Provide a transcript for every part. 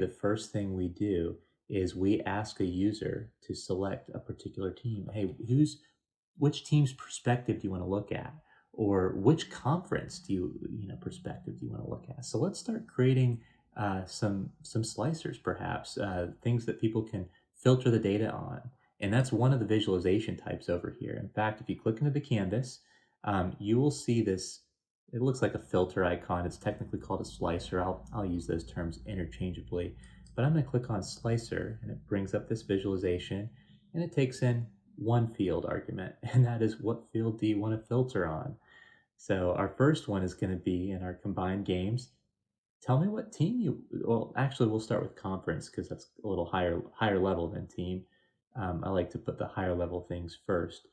the first thing we do is we ask a user to select a particular team. Hey, which team's perspective do you want to look at? Or which conference perspective do you want to look at? So let's start creating some slicers, perhaps things that people can filter the data on. And that's one of the visualization types over here. In fact, if you click into the canvas, you will see this. It looks like a filter icon. It's technically called a slicer. I'll use those terms interchangeably. But I'm going to click on slicer, and it brings up this visualization, and it takes in one field argument, and that is what field do you want to filter on? So our first one is going to be in our combined games. Tell me what team well, actually, we'll start with conference because that's a little higher level than team. I like to put the higher level things first.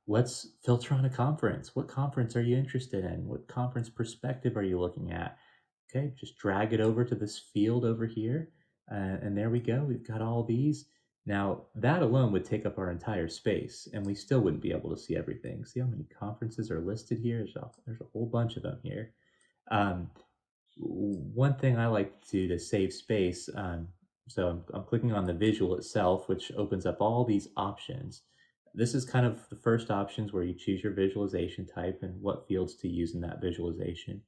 Let's filter on a conference. What conference are you interested in? What conference perspective are you looking at? Okay, just drag it over to this field over here. And there we go. We've got all these. Now, that alone would take up our entire space, and we still wouldn't be able to see everything. See how many conferences are listed here? There's a whole bunch of them here. Um, One thing I like to do to save space, so I'm clicking on the visual itself, which opens up all these options. This is kind of the first options where you choose your visualization type and what fields to use in that visualization.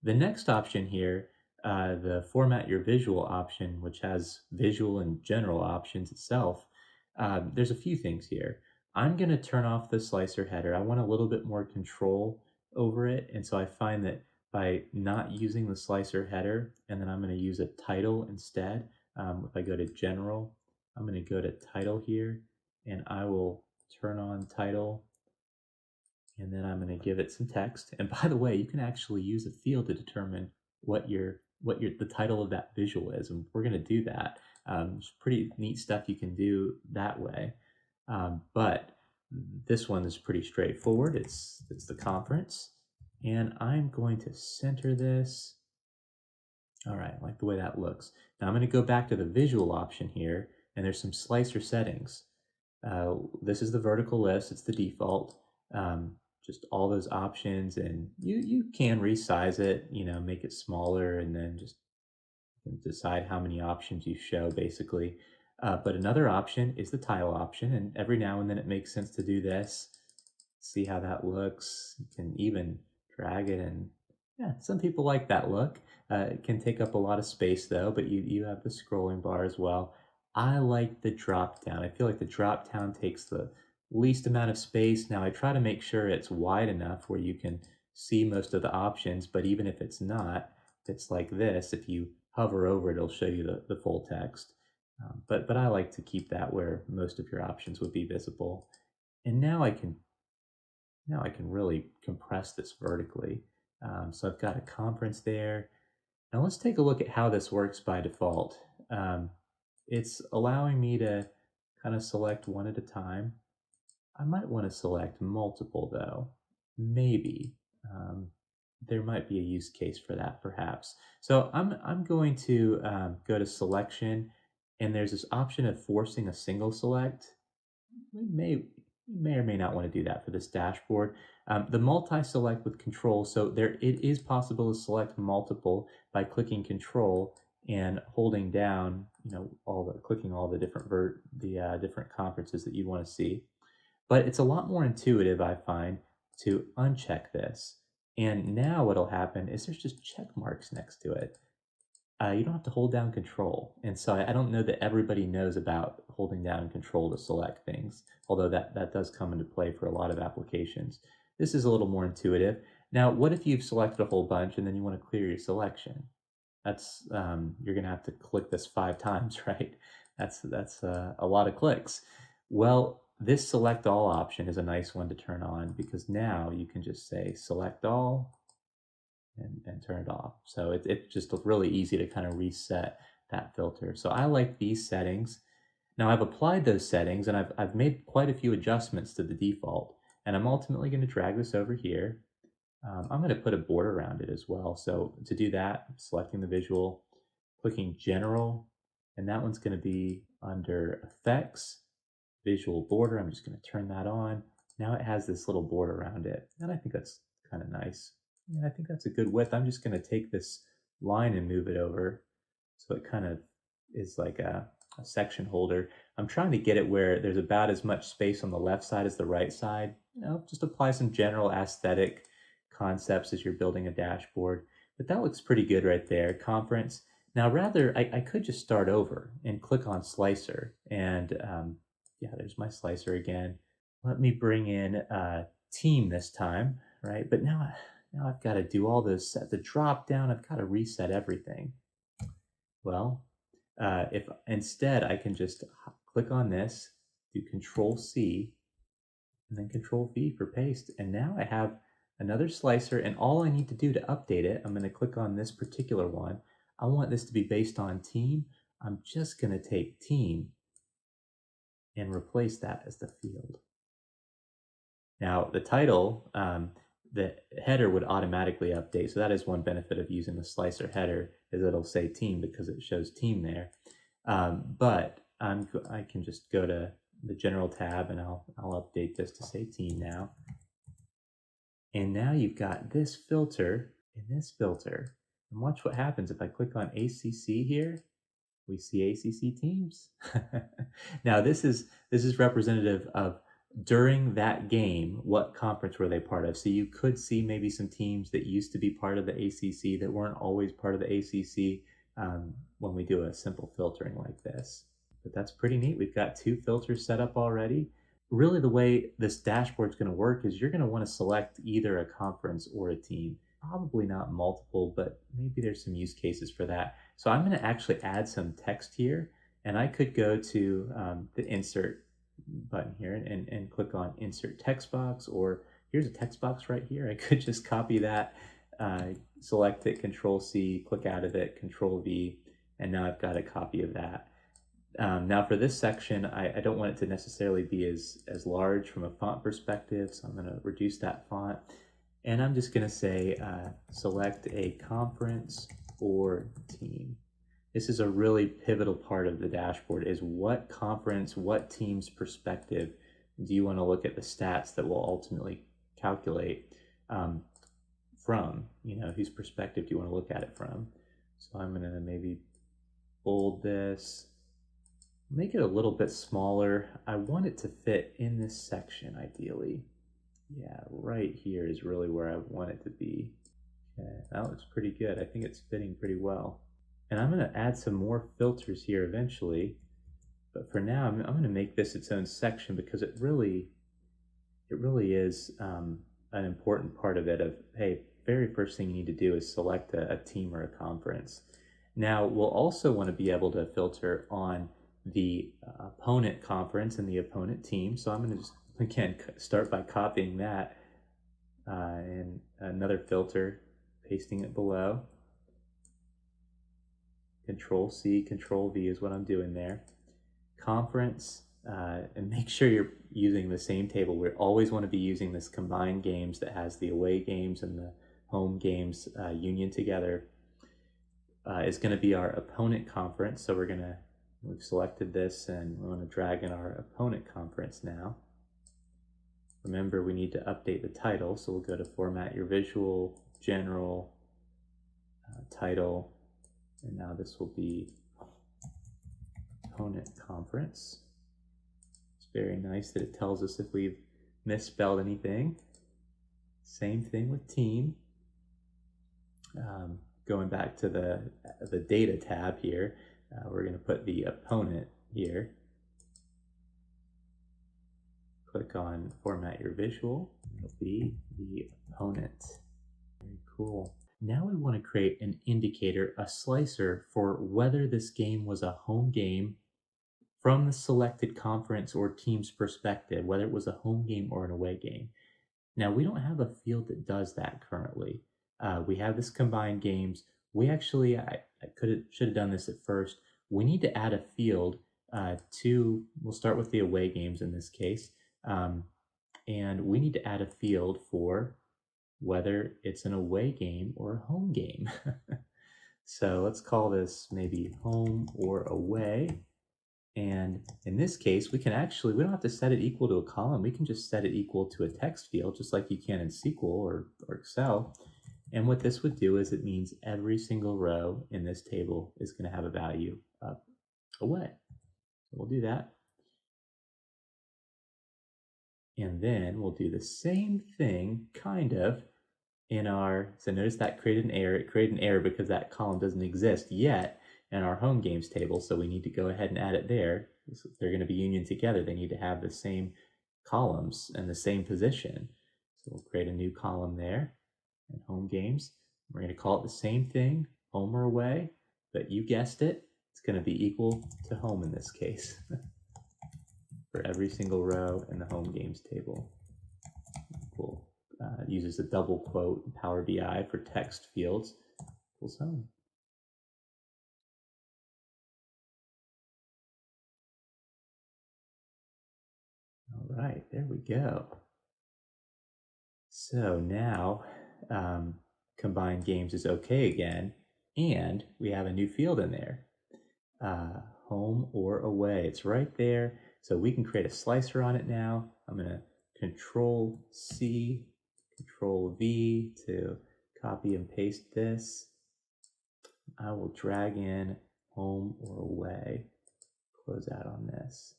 The next option here, the format your visual option, which has visual and general options itself, there's a few things here. I'm going to turn off the slicer header. I want a little bit more control over it. And so I find that by not using the slicer header, and then I'm going to use a title instead. If I go to general, I'm going to go to title here, and I will turn on title, and then I'm going to give it some text. And by the way, you can actually use a field to determine what your the title of that visual is, and we're going to do that. It's pretty neat stuff you can do that way. But this one is pretty straightforward. It's the conference, and I'm going to center this. All right, I like the way that looks. Now I'm going to go back to the visual option here, and there's some slicer settings. This is the vertical list. It's the default. Just all those options, and you can resize it. Make it smaller, and then just decide how many options you show, basically. But another option is the tile option, and every now and then it makes sense to do this. See how that looks. You can even drag it, and yeah, some people like that look. It can take up a lot of space though, but you have the scrolling bar as well. I like the drop down. I feel like the drop down takes the least amount of space. Now I try to make sure it's wide enough where you can see most of the options, but even if it's not, it's like this. If you hover over it, it'll show you the full text. But I like to keep that where most of your options would be visible. And now I can really compress this vertically. So I've got a conference there. Now let's take a look at how this works by default. Um, it's allowing me to kind of select one at a time. I might want to select multiple though. Maybe. There might be a use case for that perhaps. So I'm going to go to selection, and there's this option of forcing a single select. We may or may not want to do that for this dashboard. The multi-select with control, so it is possible to select multiple by clicking control and holding down, clicking all the different conferences that you want to see. But it's a lot more intuitive, I find, to uncheck this. And now what'll happen is there's just check marks next to it. You don't have to hold down control. And so I don't know that everybody knows about holding down control to select things, although that does come into play for a lot of applications. This is a little more intuitive. Now, what if you've selected a whole bunch and then you want to clear your selection? You're going to have to click this 5 times, right? That's a lot of clicks. Well, this select all option is a nice one to turn on because now you can just say select all and turn it off. So it's just really easy to kind of reset that filter. So I like these settings. Now I've applied those settings, and I've made quite a few adjustments to the default, and I'm ultimately going to drag this over here. I'm going to put a border around it as well. So to do that, I'm selecting the visual, clicking general, and that one's going to be under effects, visual border. I'm just going to turn that on. Now it has this little border around it, and I think that's kind of nice. Yeah, I think that's a good width. I'm just going to take this line and move it over. So it kind of is like a section holder. I'm trying to get it where there's about as much space on the left side as the right side. Just apply some general aesthetic concepts as you're building a dashboard. But that looks pretty good right there. Conference. Now, rather, I could just start over and click on Slicer. And yeah, there's my Slicer again. Let me bring in Team this time, right? But now I've got to do all this at the drop down. I've got to reset everything. Well, if instead I can just click on this, do Control C, and then Control V for paste. And now I have another slicer, and all I need to do to update it, I'm going to click on this particular one. I want this to be based on team. I'm just going to take team and replace that as the field. Now, the title, the header would automatically update. So that is one benefit of using the slicer header, is it'll say team because it shows team there. But I can just go to the general tab and I'll update this to say team now. And now you've got this filter and this filter. And watch what happens if I click on ACC here. We see ACC teams. Now this is representative of during that game, what conference were they part of? So you could see maybe some teams that used to be part of the ACC that weren't always part of the ACC when we do a simple filtering like this. But that's pretty neat. We've got 2 filters set up already. Really the way this dashboard is going to work is you're going to want to select either a conference or a team. Probably not multiple, but maybe there's some use cases for that. So I'm going to actually add some text here, and I could go to the insert button here and click on insert text box, or here's a text box right here. I could just copy that, select it, Control C, click out of it, Control V, and now I've got a copy of that. Now for this section, I don't want it to necessarily be as large from a font perspective, so I'm going to reduce that font. And I'm just going to say select a conference or team. This is a really pivotal part of the dashboard, is what conference, what team's perspective do you want to look at the stats that will ultimately calculate from, whose perspective do you want to look at it from. So I'm going to maybe bold this, make it a little bit smaller. I want it to fit in this section ideally. Yeah, right here is really where I want it to be. Okay, that looks pretty good. I think it's fitting pretty well. And I'm going to add some more filters here eventually. But for now, I'm going to make this its own section because it really is an important part of it. Of, hey, very first thing you need to do is select a team or a conference. Now, we'll also want to be able to filter on the opponent conference and the opponent team. So I'm going to just, again, start by copying that and another filter, pasting it below. Control C, Control V is what I'm doing there. Conference, and make sure you're using the same table. We always want to be using this combined games that has the away games and the home games union together. Is going to be our opponent conference. So we've selected this and we want to drag in our opponent conference now. Remember, we need to update the title. So we'll go to Format Your Visual, General, Title, and now this will be opponent conference. It's very nice that it tells us if we've misspelled anything. Same thing with team. Going back to the data tab here, we're going to put the opponent here. Click on Format Your Visual. It'll be the opponent. Very cool. Now we want to create an indicator, a slicer, for whether this game was a home game from the selected conference or team's perspective, whether it was a home game or an away game. Now, we don't have a field that does that currently. We have this combined games. We actually, I should have done this at first. We need to add a field we'll start with the away games in this case. And we need to add a field for whether it's an away game or a home game. So let's call this maybe home or away. And in this case, we don't have to set it equal to a column. We can just set it equal to a text field, just like you can in SQL or Excel. And what this would do is it means every single row in this table is going to have a value of away. So we'll do that. And then we'll do the same thing, kind of, in our, so notice that created an error. It created an error because that column doesn't exist yet in our home games table, so we need to go ahead and add it there. So if they're going to be union together, they need to have the same columns and the same position. So we'll create a new column there in home games. We're going to call it the same thing, home or away, but you guessed it, it's going to be equal to home in this case for every single row in the home games table. We'll uses a double quote in Power BI for text fields equals home. All right, there we go. So now combined games is okay again, and we have a new field in there, home or away. It's right there, so we can create a slicer on it now. I'm going to Control C, Control V to copy and paste this. I will drag in home or away, close out on this.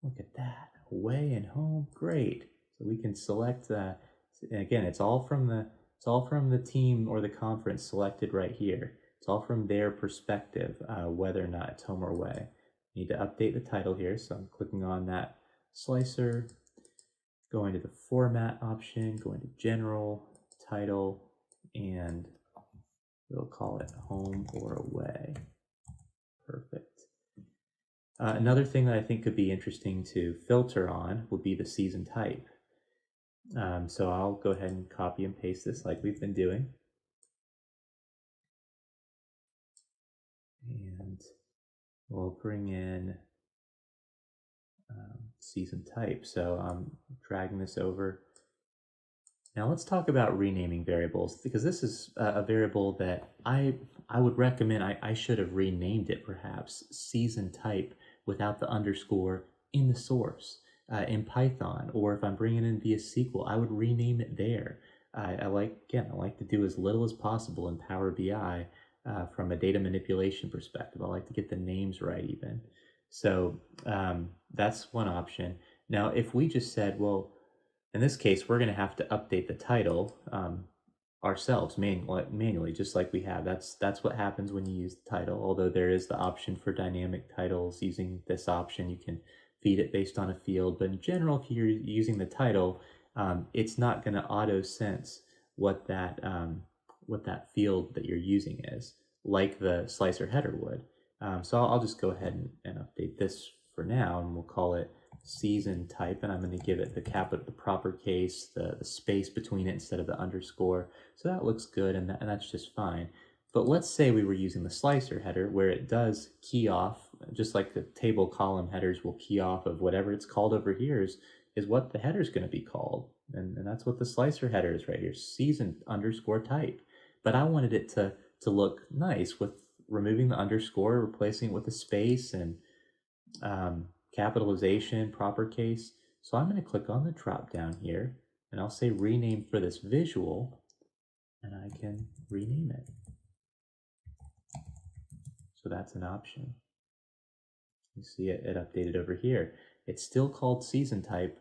Look at that, away and home, great. So we can select that. Again, it's all from the team or the conference selected right here. It's all from their perspective, whether or not it's home or away. I need to update the title here, so I'm clicking on that slicer, going to the format option, going to general, title, and we'll call it home or away. Perfect. Another thing that I think could be interesting to filter on would be the season type. So I'll go ahead and copy and paste this like we've been doing. And we'll bring in season type. So I'm dragging this over. Now let's talk about renaming variables, because this is a variable that I would recommend. I should have renamed it perhaps season type without the underscore in the source in Python, or if I'm bringing in via SQL, I would rename it there. I like to do as little as possible in Power BI from a data manipulation perspective. I like to get the names right even. So that's one option. Now, if we just said, well, in this case, we're going to have to update the title ourselves manually, just like we have. That's what happens when you use the title, although there is the option for dynamic titles. Using this option, you can feed it based on a field. But in general, if you're using the title, it's not going to auto-sense what that field that you're using is, like the slicer header would. So I'll just go ahead and update this for now, and we'll call it season type, and I'm going to give it the proper case, the space between it instead of the underscore. So that looks good, and that's just fine. But let's say we were using the slicer header, where it does key off, just like the table column headers will key off of whatever it's called over here is what the header is going to be called. And that's what the slicer header is right here, season underscore type. But I wanted it to look nice with removing the underscore, replacing it with a space, and capitalization, proper case. So I'm going to click on the drop down here, and I'll say rename for this visual, and I can rename it. So that's an option. You see it updated over here. It's still called season type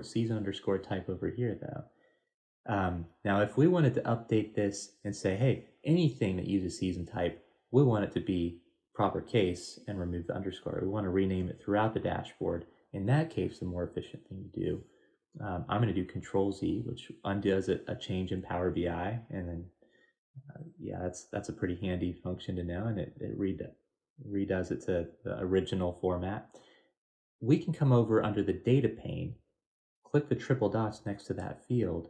season underscore type over here though. Now if we wanted to update this and say, hey, anything that uses season type, we want it to be proper case and remove the underscore. We want to rename it throughout the dashboard. In that case, the more efficient thing to do, I'm going to do Control Z, which undoes a change in Power BI, and then yeah, that's a pretty handy function to know, and it redoes it to the original format. We can come over under the data pane, click the triple dots next to that field,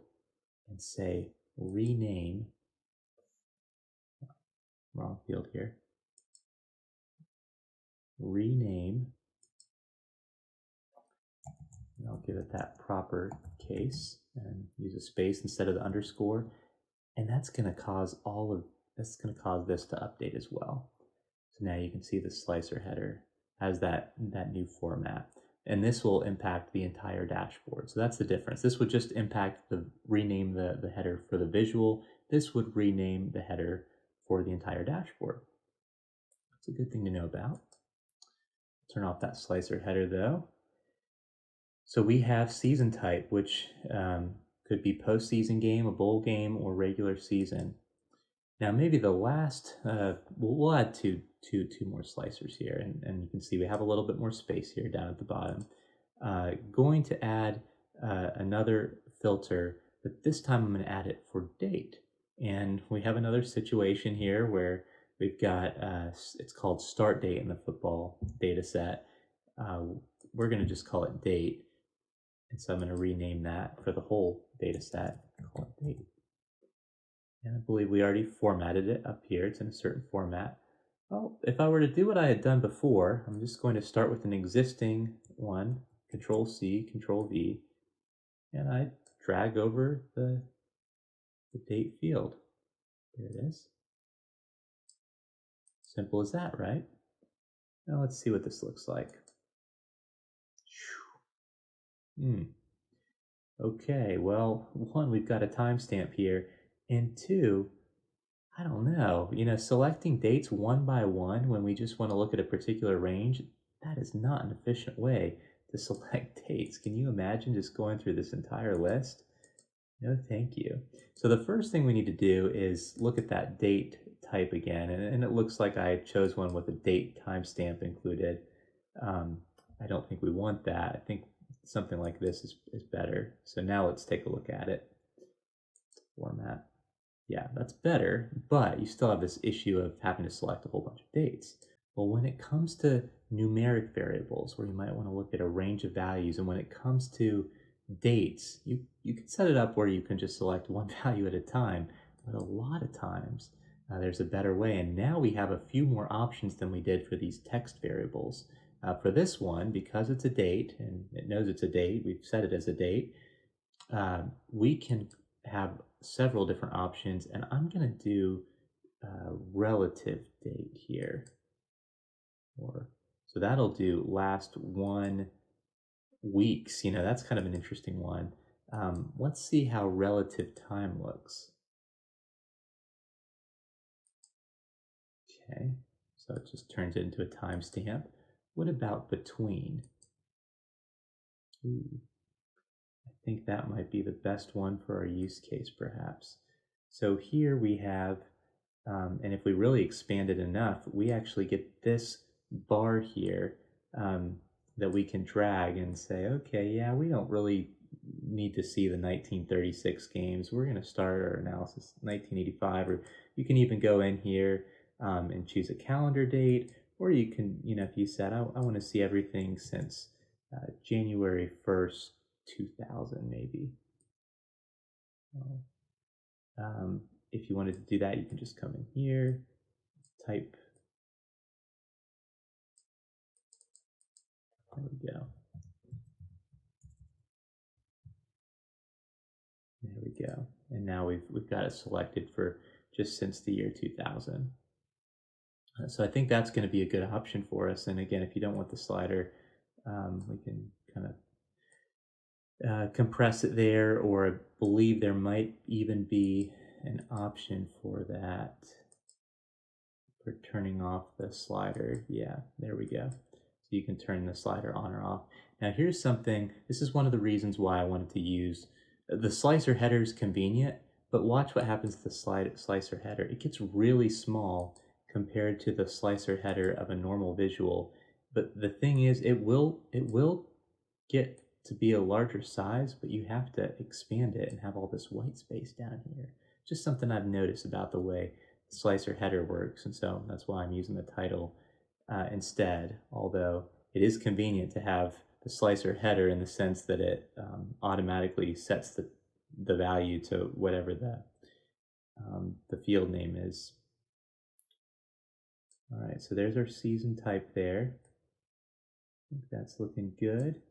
and say rename. Wrong field here. Rename, and I'll give it that proper case and use a space instead of the underscore, and that's going to cause this to update as well. So now you can see the slicer header has that new format. and this will impact the entire dashboard. So that's the difference. This would just rename the header for the visual. This would rename the header for the entire dashboard. It's a good thing to know about. Turn off that slicer header though. So we have season type, which could be postseason game, a bowl game, or regular season. Now maybe the last, we'll add two more slicers here, and you can see we have a little bit more space here down at the bottom. Going to add another filter, but this time I'm going to add it for date. And we have another situation here where we've got, it's called start date in the football data set. We're going to just call it date. And so I'm going to rename that for the whole data set, call it date. And I believe we already formatted it up here. It's in a certain format. Well, if I were to do what I had done before, I'm just going to start with an existing one, Control C, Control V, and I drag over the date field. There it is. Simple as that, right? Now let's see what this looks like. Okay, well, one, we've got a timestamp here, and two, I don't know, selecting dates one by one when we just want to look at a particular range, that is not an efficient way to select dates. Can you imagine just going through this entire list? No, thank you. So the first thing we need to do is look at that date type again, and it looks like I chose one with a date timestamp included. I don't think we want that. I think something like this is better. So now let's take a look at it. Format. Yeah, that's better, but you still have this issue of having to select a whole bunch of dates. Well, when it comes to numeric variables, where you might want to look at a range of values, and when it comes to dates, you can set it up where you can just select one value at a time, but a lot of times there's a better way, and now we have a few more options than we did for these text variables. For this one, because it's a date, and it knows it's a date, we've set it as a date, we can have several different options, and I'm going to do relative date here. So that'll do last 1 weeks. That's kind of an interesting one. Let's see how relative time looks. Okay, so it just turns it into a timestamp. What about between? Ooh. I think that might be the best one for our use case, perhaps. So here we have, and if we really expand it enough, we actually get this bar here that we can drag and say, okay, yeah, we don't really need to see the 1936 games. We're going to start our analysis 1985, or you can even go in here and choose a calendar date, or you can, if you said, I want to see everything since January 1st, 2000 maybe. If you wanted to do that, you can just come in here, type. There we go. There we go. And now we've got it selected for just since the year 2000. So I think that's going to be a good option for us. And again, if you don't want the slider, we can kind of compress it there, or I believe there might even be an option for that, for turning off the slider. Yeah, there we go. So you can turn the slider on or off. Now here's something, this is one of the reasons why I wanted to use, the slicer header is convenient, but watch what happens to the slicer header. It gets really small compared to the slicer header of a normal visual. But the thing is, it will get to be a larger size, but you have to expand it and have all this white space down here. Just something I've noticed about the way the slicer header works, and so that's why I'm using the title instead, although it is convenient to have the slicer header in the sense that it automatically sets the value to whatever the field name is. All right, so there's our season type there. I think that's looking good.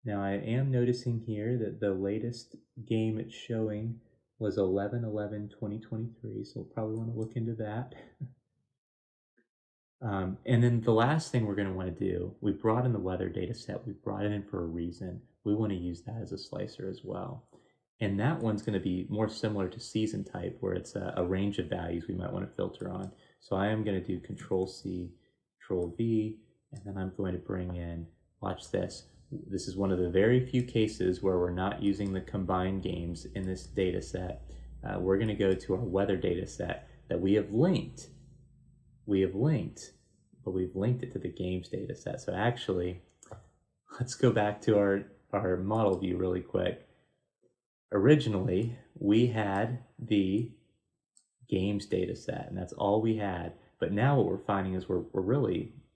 Now I am noticing here that the latest game it's showing was 11/11/2023, so we'll probably want to look into that. And then the last thing we're going to want to do, we brought in the weather data set. We brought it in for a reason. We want to use that as a slicer as well. And that one's going to be more similar to season type, where it's a range of values we might want to filter on. So I am going to do Control C, Control V, and then I'm going to bring in, watch this. This is one of the very few cases where we're not using the combined games in this data set. We're going to go to our weather data set that we have linked. But we've linked it to the games data set. So actually, let's go back to our model view really quick. Originally, we had the games data set, and that's all we had. But now what we're finding is we're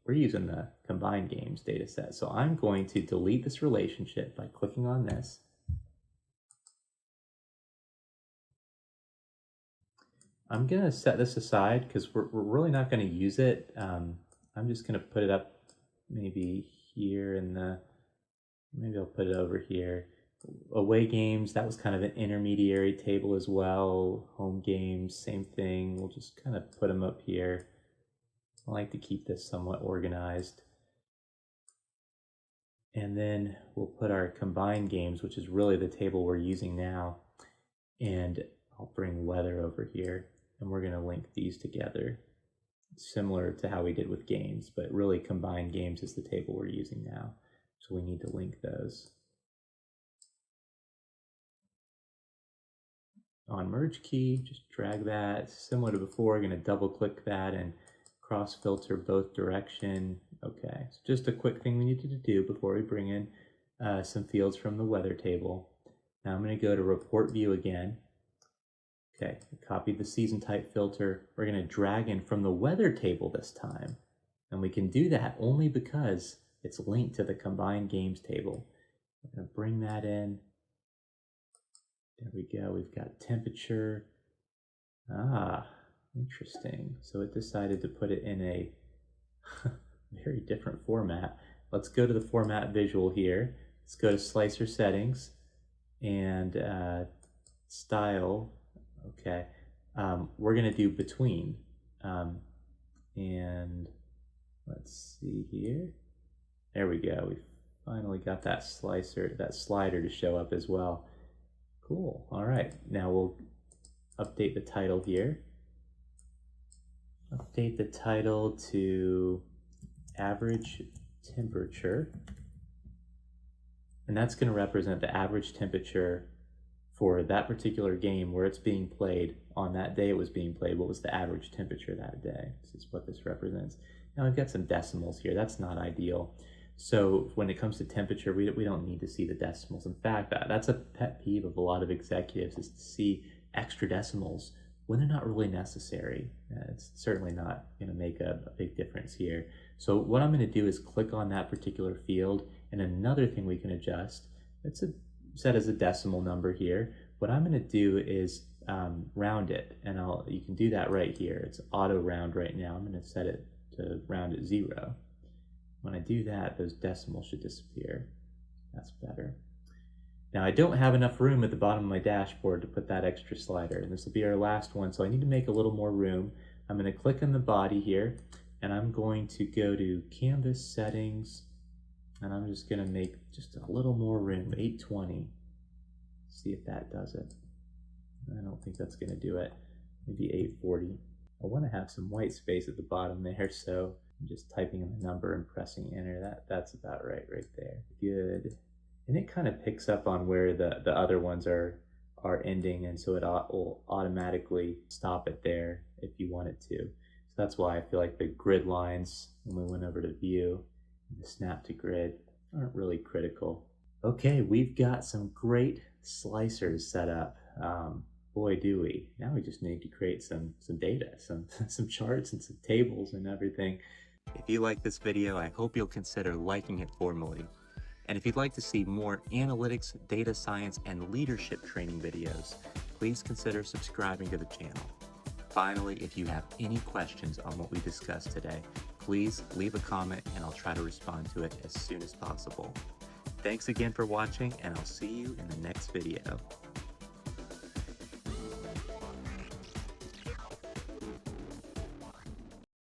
using the combined games data set. So I'm going to delete this relationship by clicking on this. I'm going to set this aside because we're really not going to use it. I'm just going to put it up maybe here maybe I'll put it over here. Away games, that was kind of an intermediary table as well. Home games, same thing. We'll just kind of put them up here. I like to keep this somewhat organized. And then we'll put our combined games, which is really the table we're using now. And I'll bring weather over here, and we're going to link these together, similar to how we did with games, but really combined games is the table we're using now. So we need to link those. On merge key, just drag that. Similar to before, we're going to double click that and cross filter both direction. Okay, so just a quick thing we needed to do before we bring in some fields from the weather table. Now I'm going to go to report view again. Okay, I copied the season type filter. We're going to drag in from the weather table this time. And we can do that only because it's linked to the combined games table. We're going to bring that in. There we go. We've got temperature. Ah, interesting. So it decided to put it in a very different format. Let's go to the format visual here. Let's go to slicer settings and style. Okay. We're going to do between. And let's see here. There we go. We finally got that slider to show up as well. Cool. All right. Now we'll update the title here. Update the title to average temperature. And that's going to represent the average temperature for that particular game where it's being played on that day it was being played. What was the average temperature that day? This is what this represents. Now I've got some decimals here. That's not ideal. So when it comes to temperature, we don't need to see the decimals. In fact, that's a pet peeve of a lot of executives, is to see extra decimals when they're not really necessary. It's certainly not going to make a big difference here. So what I'm going to do is click on that particular field, and another thing we can adjust, it's set as a decimal number here. What I'm going to do is round it, and you can do that right here. It's auto round right now. I'm going to set it to round at 0. When I do that, those decimals should disappear. That's better. Now I don't have enough room at the bottom of my dashboard to put that extra slider, and this will be our last one, so I need to make a little more room. I'm going to click on the body here, and I'm going to go to canvas settings, and I'm just going to make just a little more room, 820. See if that does it. I don't think that's going to do it. Maybe 840. I want to have some white space at the bottom there, so I'm just typing in the number and pressing enter. That's about right there. Good. And it kind of picks up on where the other ones are ending, and so it will automatically stop it there if you want it to. So that's why I feel like the grid lines, when we went over to view, and the snap to grid, aren't really critical. Okay, we've got some great slicers set up. Boy, do we. Now we just need to create some data, some charts and some tables and everything. If you like this video, I hope you'll consider liking it for me. And if you'd like to see more analytics, data science, and leadership training videos, please consider subscribing to the channel. Finally, if you have any questions on what we discussed today, please leave a comment and I'll try to respond to it as soon as possible. Thanks again for watching, and I'll see you in the next video.